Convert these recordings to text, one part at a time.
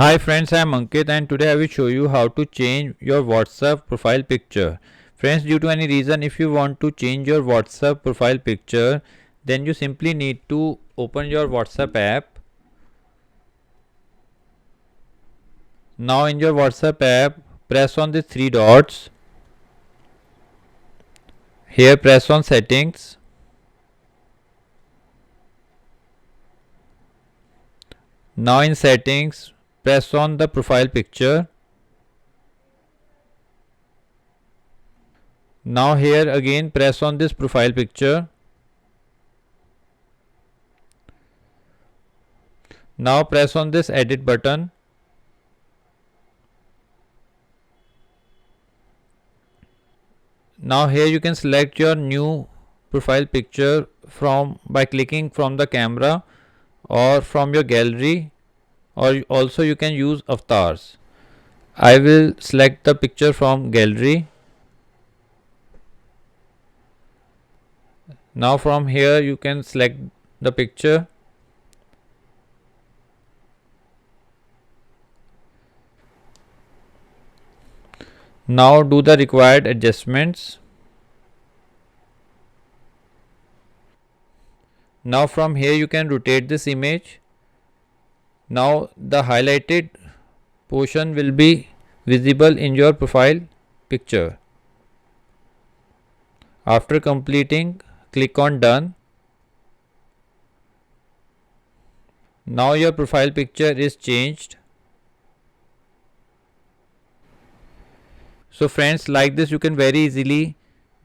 Hi friends, I am Ankit and today I will show you how to change your WhatsApp profile picture. Friends, due to any reason if you want to change your WhatsApp profile picture, then you simply need to open your WhatsApp app. Now in your WhatsApp app, press on the three dots. Here press on settings. Now in settings, press on the profile picture. Now here again press on this profile picture. Now press on this edit button. Now here you can select your new profile picture from by clicking from the camera or from your gallery, or also you can use avatars. I will select the picture from gallery. Now from here you can select the picture. Now do the required adjustments. Now from here you can rotate this image. Now the highlighted portion will be visible in your profile picture. After completing, click on done. Now your profile picture is changed. So friends, like this you can very easily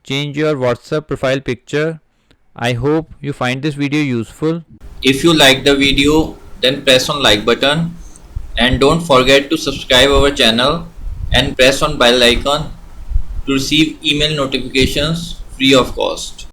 change your WhatsApp profile picture. I hope you find this video useful. If you like the video, then press on like button and don't forget to subscribe our channel and press on bell icon to receive email notifications free of cost.